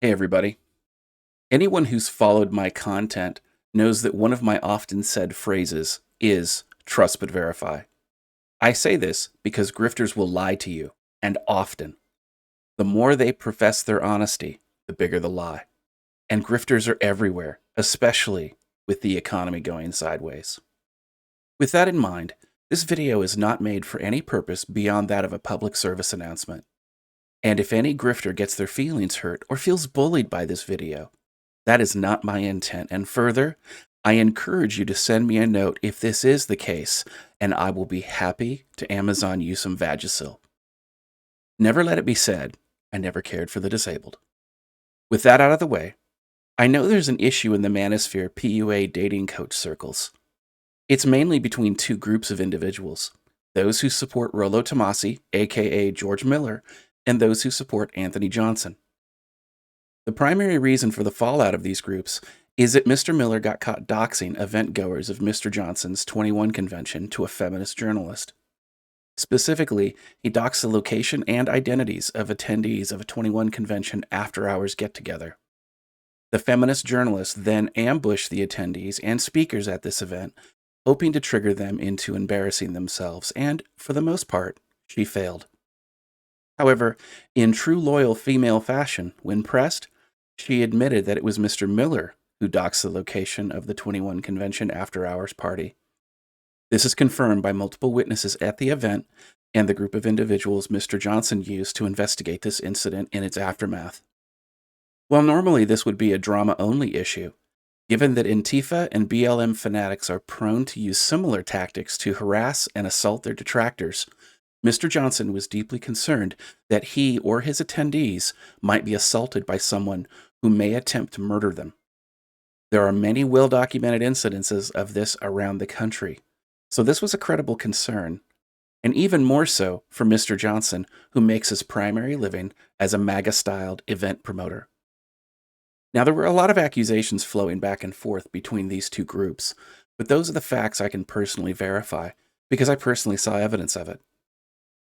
Hey, everybody. Anyone who's followed my content knows that one of my often said phrases is trust but verify. I say this because grifters will lie to you, and often. The more they profess their honesty, the bigger the lie. And grifters are everywhere, especially with the economy going sideways. With that in mind, this video is not made for any purpose beyond that of a public service announcement. And if any grifter gets their feelings hurt or feels bullied by this video, that is not my intent. And further, I encourage you to send me a note if this is the case, and I will be happy to Amazon you some Vagisil. Never let it be said, I never cared for the disabled. With that out of the way, I know there's an issue in the manosphere PUA dating coach circles. It's mainly between two groups of individuals, those who support Rollo Tomasi, aka George Miller, and those who support Anthony Johnson. The primary reason for the fallout of these groups is that Mr. Miller got caught doxing event goers of Mr. Johnson's 21 convention to a feminist journalist. Specifically, he doxed the location and identities of attendees of a 21 convention after-hours get-together. The feminist journalist then ambushed the attendees and speakers at this event, hoping to trigger them into embarrassing themselves, and, for the most part, she failed. However, in true loyal female fashion, when pressed, she admitted that it was Mr. Miller who doxed the location of the 21 convention after-hours party. This is confirmed by multiple witnesses at the event and the group of individuals Mr. Johnson used to investigate this incident in its aftermath. While normally this would be a drama-only issue, given that Antifa and BLM fanatics are prone to use similar tactics to harass and assault their detractors, Mr. Johnson was deeply concerned that he or his attendees might be assaulted by someone who may attempt to murder them. There are many well-documented incidences of this around the country, so this was a credible concern, and even more so for Mr. Johnson, who makes his primary living as a MAGA-styled event promoter. Now, there were a lot of accusations flowing back and forth between these two groups, but those are the facts I can personally verify because I personally saw evidence of it.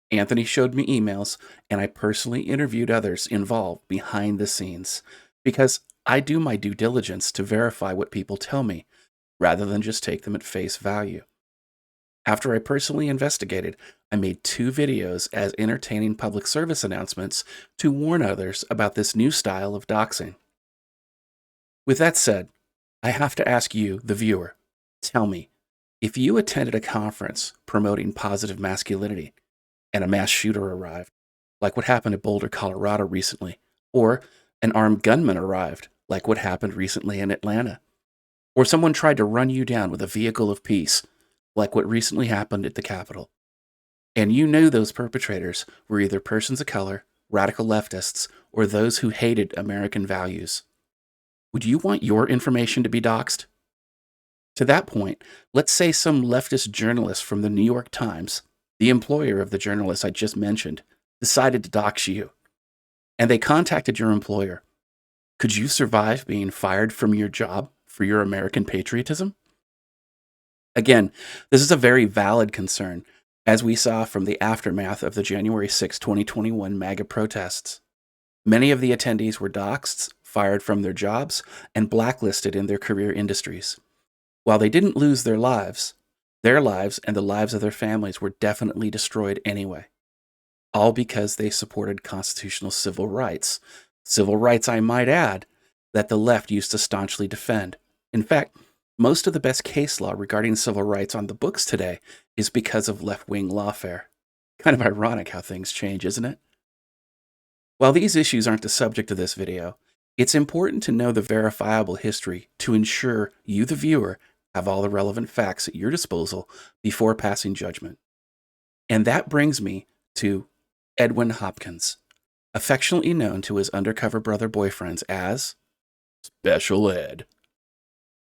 Anthony showed me emails, and I personally interviewed others involved behind the scenes, because I do my due diligence to verify what people tell me, rather than just take them at face value. After I personally investigated, I made 2 videos as entertaining public service announcements to warn others about this new style of doxing. With that said, I have to ask you, the viewer, tell me, if you attended a conference promoting positive masculinity, and a mass shooter arrived, like what happened in Boulder, Colorado recently, or an armed gunman arrived, like what happened recently in Atlanta, or someone tried to run you down with a vehicle of peace, like what recently happened at the Capitol, and you knew those perpetrators were either persons of color, radical leftists, or those who hated American values, would you want your information to be doxed? To that point, let's say some leftist journalist from the New York Times, the employer of the journalist I just mentioned, decided to dox you, and they contacted your employer. Could you survive being fired from your job for your American patriotism? Again, this is a very valid concern, as we saw from the aftermath of the January 6, 2021 MAGA protests. Many of the attendees were doxed, fired from their jobs, and blacklisted in their career industries. While they didn't lose their lives and the lives of their families were definitely destroyed anyway. All because they supported constitutional civil rights. Civil rights, I might add, that the left used to staunchly defend. In fact, most of the best case law regarding civil rights on the books today is because of left-wing lawfare. Kind of ironic how things change, isn't it? While these issues aren't the subject of this video, it's important to know the verifiable history to ensure you, the viewer, have all the relevant facts at your disposal before passing judgment. And that brings me to Edwin Hopkins, affectionately known to his undercover brother boyfriends as Special Ed.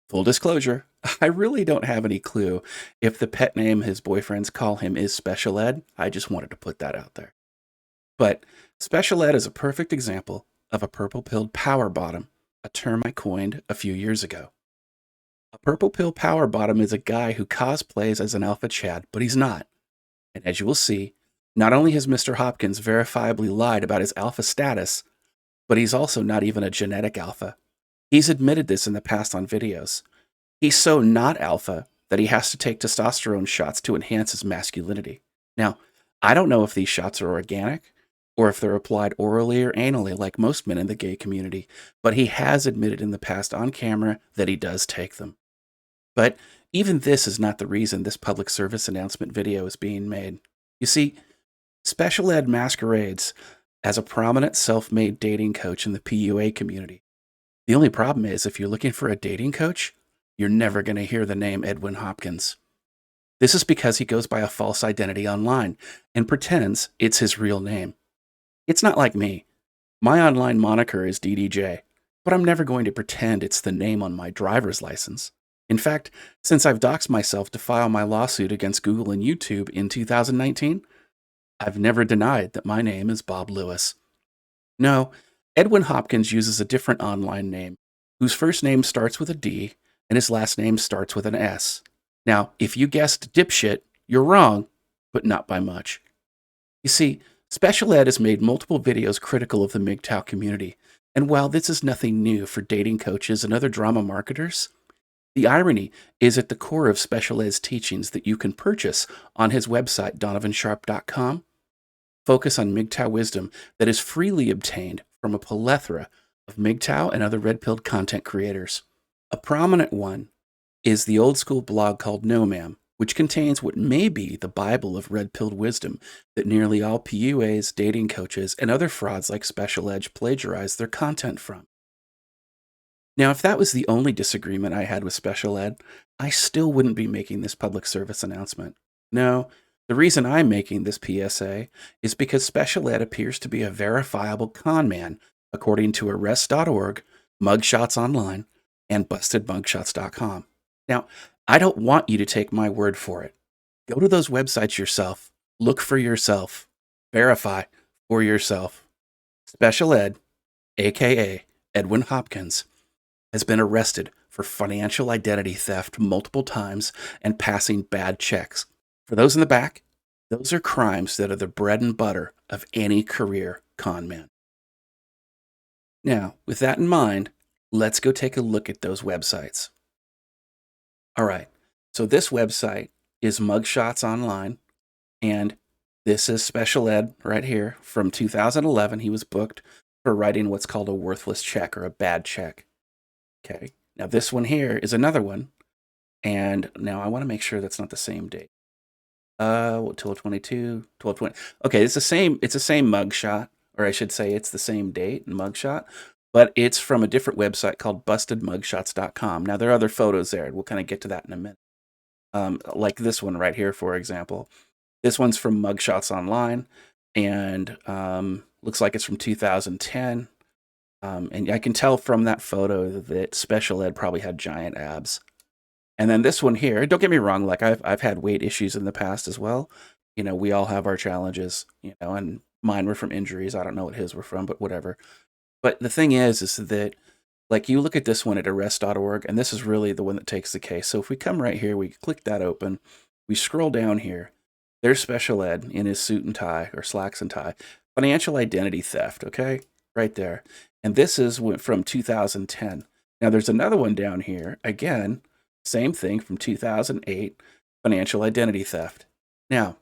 Full disclosure, I really don't have any clue if the pet name his boyfriends call him is Special Ed. I just wanted to put that out there. But Special Ed is a perfect example of a purple-pilled power bottom, a term I coined a few years ago. A purple pill power bottom is a guy who cosplays as an alpha Chad, but he's not. And as you will see, not only has Mr. Hopkins verifiably lied about his alpha status, but he's also not even a genetic alpha. He's admitted this in the past on videos. He's so not alpha that he has to take testosterone shots to enhance his masculinity. Now, I don't know if these shots are organic or if they're applied orally or anally like most men in the gay community, but he has admitted in the past on camera that he does take them. But even this is not the reason this public service announcement video is being made. You see, Special Ed masquerades as a prominent self-made dating coach in the PUA community. The only problem is if you're looking for a dating coach, you're never going to hear the name Edwin Hopkins. This is because he goes by a false identity online and pretends it's his real name. It's not like me. My online moniker is DDJ, but I'm never going to pretend it's the name on my driver's license. In fact, since I've doxed myself to file my lawsuit against Google and YouTube in 2019, I've never denied that my name is Bob Lewis. No, Edwin Hopkins uses a different online name, whose first name starts with a D and his last name starts with an S. Now, if you guessed dipshit, you're wrong, but not by much. You see, Special Ed has made multiple videos critical of the MGTOW community, and while this is nothing new for dating coaches and other drama marketers, the irony is at the core of Special Ed's teachings that you can purchase on his website, donovansharp.com. Focus on MGTOW wisdom that is freely obtained from a plethora of MGTOW and other red-pilled content creators. A prominent one is the old-school blog called No Ma'am, which contains what may be the Bible of red-pilled wisdom that nearly all PUAs, dating coaches, and other frauds like Special Ed plagiarize their content from. Now, if that was the only disagreement I had with Special Ed, I still wouldn't be making this public service announcement. No, the reason I'm making this PSA is because Special Ed appears to be a verifiable con man, according to arrest.org, Mugshots Online, and bustedmugshots.com. Now, I don't want you to take my word for it. Go to those websites yourself. Look for yourself. Verify for yourself. Special Ed, aka Edwin Hopkins, has been arrested for financial identity theft multiple times and passing bad checks. For those in the back, those are crimes that are the bread and butter of any career con man. Now, with that in mind, let's go take a look at those websites. All right, so this website is Mugshots Online, and this is Special Ed right here. From 2011, he was booked for writing what's called a worthless check or a bad check. Okay, now this one here is another one, and now I want to make sure that's not the same date. 12/22, 12/20. Okay, it's the same mugshot, or I should say it's the same date and mugshot, but it's from a different website called bustedmugshots.com. Now there are other photos there, and we'll kind of get to that in a minute. Like this one right here, for example. This one's from Mugshots Online, and looks like it's from 2010. And I can tell from that photo that Special Ed probably had giant abs. And then this one here, don't get me wrong, like I've had weight issues in the past as well. You know, we all have our challenges, you know, and mine were from injuries. I don't know what his were from, but whatever. But the thing is that, like, you look at this one at arrest.org, and this is really the one that takes the case. So if we come right here, we click that open, we scroll down here, there's Special Ed in his suit and tie, or slacks and tie. Financial identity theft, okay? Right there. And this is from 2010. Now there's another one down here, again, same thing from 2008, financial identity theft. Now,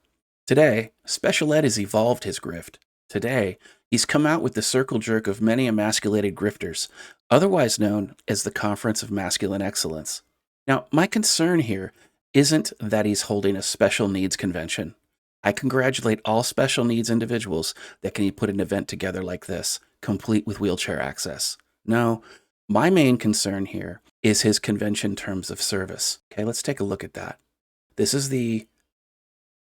today, Special Ed has evolved his grift. Today, he's come out with the circle jerk of many emasculated grifters, otherwise known as the Conference of Masculine Excellence. Now, my concern here isn't that he's holding a special needs convention. I congratulate all special needs individuals that can put an event together like this, complete with wheelchair access. No, my main concern here is his convention terms of service. Okay, let's take a look at that. This is the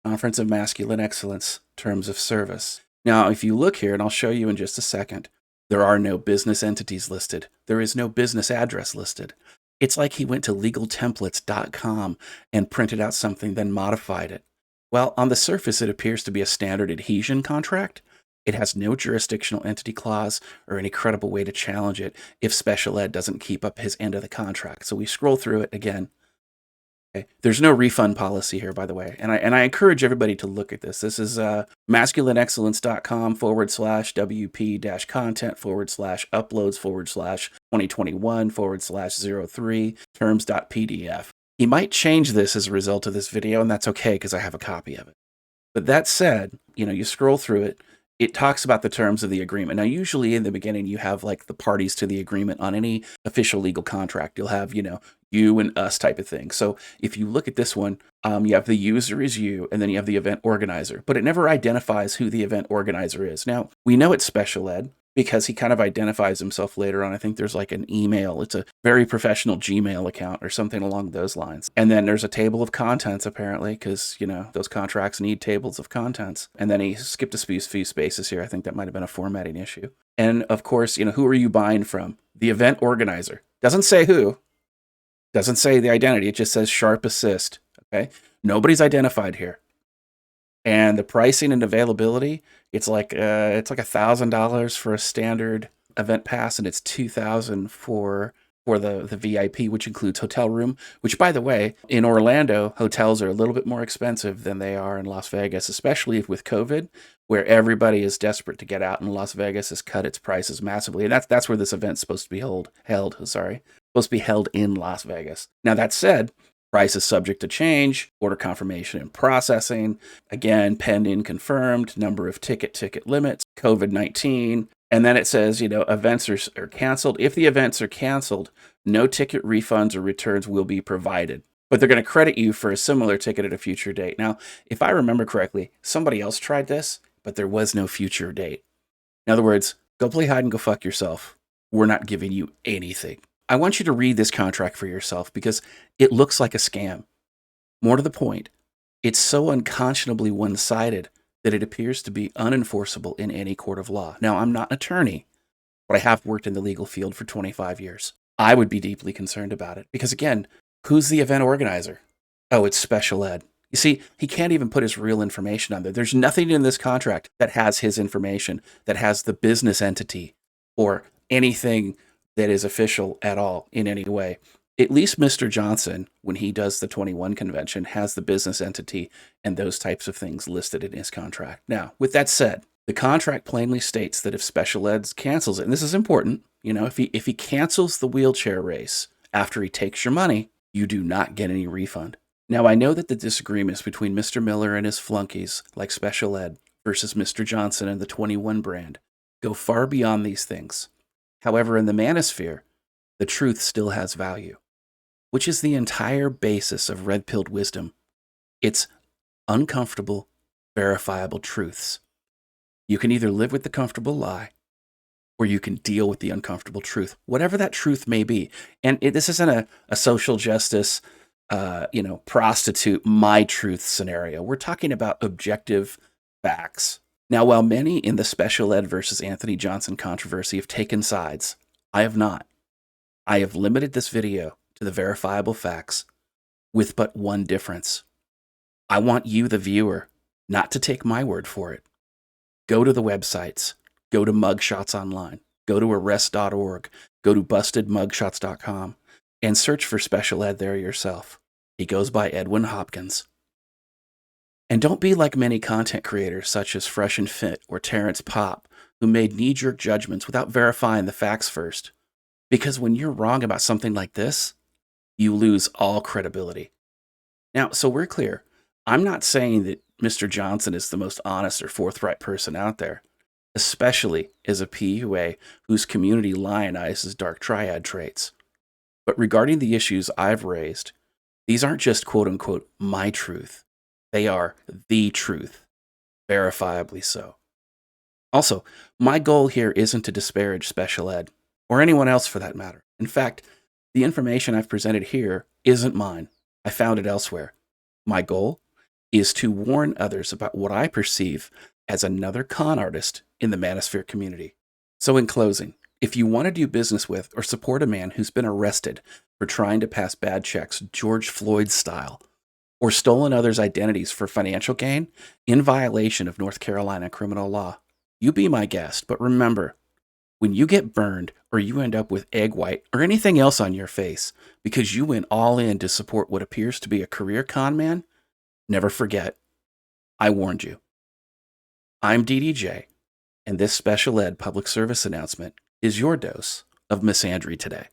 Conference of Masculine Excellence terms of service. Now, if you look here, and I'll show you in just a second, there are no business entities listed. There is no business address listed. It's like he went to legaltemplates.com and printed out something, then modified it. Well, on the surface, it appears to be a standard adhesion contract. It has no jurisdictional entity clause or any credible way to challenge it if Special Ed doesn't keep up his end of the contract. So we scroll through it again. Okay. There's no refund policy here, by the way. And I encourage everybody to look at this. This is masculineexcellence.com/WP-content/uploads/2021/03 terms.pdf. He might change this as a result of this video, and that's okay because I have a copy of it. But that said, you scroll through it, it talks about the terms of the agreement. Now, usually in the beginning, you have like the parties to the agreement on any official legal contract. You'll have, you and us type of thing. So if you look at this one, you have the user is you, and then you have the event organizer, but it never identifies who the event organizer is. Now, we know it's special ed because he kind of identifies himself later on. I think there's like an email. It's a very professional Gmail account or something along those lines. And then there's a table of contents, apparently, because, those contracts need tables of contents. And then he skipped a few spaces here. I think that might have been a formatting issue. And of course, who are you buying from? The event organizer. Doesn't say who. Doesn't say the identity. It just says Sharp Assist. Okay. Nobody's identified here. And the pricing and availability, it's like $1,000 for a standard event pass, and it's $2,000 for the VIP, which includes hotel room. Which, by the way, in Orlando, hotels are a little bit more expensive than they are in Las Vegas, especially with COVID, where everybody is desperate to get out, and Las Vegas has cut its prices massively. And that's where this event's supposed to be supposed to be held in Las Vegas. Now, that said, price is subject to change, order confirmation and processing, again, pending confirmed, number of ticket limits, COVID-19. And then it says, events are canceled. If the events are canceled, no ticket refunds or returns will be provided. But they're going to credit you for a similar ticket at a future date. Now, if I remember correctly, somebody else tried this, but there was no future date. In other words, go play hide and go fuck yourself. We're not giving you anything. I want you to read this contract for yourself because it looks like a scam. More to the point, it's so unconscionably one-sided that it appears to be unenforceable in any court of law. Now, I'm not an attorney, but I have worked in the legal field for 25 years. I would be deeply concerned about it because, again, who's the event organizer? Oh, it's special ed. You see, he can't even put his real information on there. There's nothing in this contract that has his information, that has the business entity or anything that is official at all in any way. At least Mr. Johnson, when he does the 21 convention, has the business entity and those types of things listed in his contract. Now, with that said, the contract plainly states that if special ed cancels it, and this is important, if he cancels the wheelchair race after he takes your money, you do not get any refund. Now, I know that the disagreements between Mr. Miller and his flunkies, like special ed, versus Mr. Johnson and the 21 brand, go far beyond these things. However, in the manosphere, the truth still has value, which is the entire basis of red-pilled wisdom. It's uncomfortable, verifiable truths. You can either live with the comfortable lie, or you can deal with the uncomfortable truth, whatever that truth may be. And this isn't a social justice, prostitute my truth scenario. We're talking about objective facts. Now, while many in the special ed versus Anthony Johnson controversy have taken sides, I have not. I have limited this video to the verifiable facts with but one difference. I want you, the viewer, not to take my word for it. Go to the websites. Go to Mugshots Online. Go to arrest.org. Go to bustedmugshots.com and search for special ed there yourself. He goes by Edwin Hopkins. And don't be like many content creators such as Fresh and Fit or Terrence Popp, who made knee-jerk judgments without verifying the facts first. Because when you're wrong about something like this, you lose all credibility. Now, so we're clear. I'm not saying that Mr. Johnson is the most honest or forthright person out there, especially as a PUA whose community lionizes dark triad traits. But regarding the issues I've raised, these aren't just quote-unquote my truth. They are the truth, verifiably so. Also, my goal here isn't to disparage special ed, or anyone else for that matter. In fact, the information I've presented here isn't mine. I found it elsewhere. My goal is to warn others about what I perceive as another con artist in the manosphere community. So in closing, if you want to do business with or support a man who's been arrested for trying to pass bad checks George Floyd style, or stolen others' identities for financial gain in violation of North Carolina criminal law, you be my guest. But remember, When you get burned or you end up with egg white or anything else on your face because you went all in to support what appears to be a career con man, never forget, I warned you. I'm DDJ, and this special ed public service announcement is your dose of misandry today.